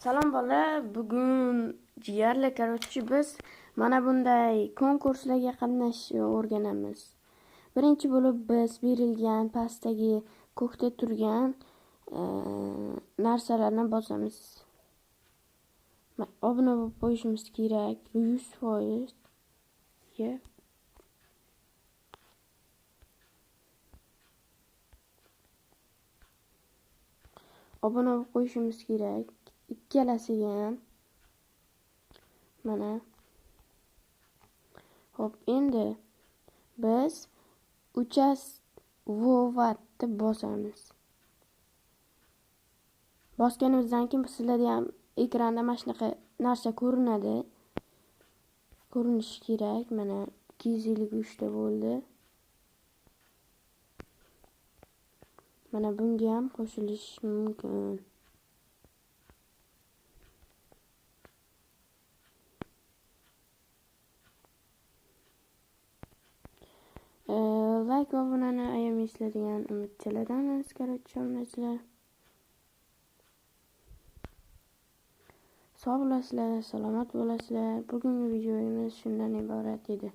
Salom bola, bugun jigarlar, biz mana bunday konkurslarga qatnashishni o'rganamiz. Birinchi bo'lib biz berilgan pastdagi ko'kda turgan narsalarni bosamiz. Obuna bo'lib qo'yishimiz kerak 100%. Obuna bo'lib qo'yishimiz kerak. Ikkalasiga ham. Mana. Hop, endi biz uchastvovat bosamiz. Bosganimizdan keyin sizlarda ham ekranda mana shunaqa narsa ko'rinadi. Ko'rinishi kerak. Mana 253 ta bo'ldi. Mana bunga ham qo'shilish mumkin. Like va obunani ayamaysizlar degan umiddaman. Qarab tusholmaysizlar. Sog' bo'lasizlar, salomat bo'lasizlar. Bugungi videomiz shundan iborat edi.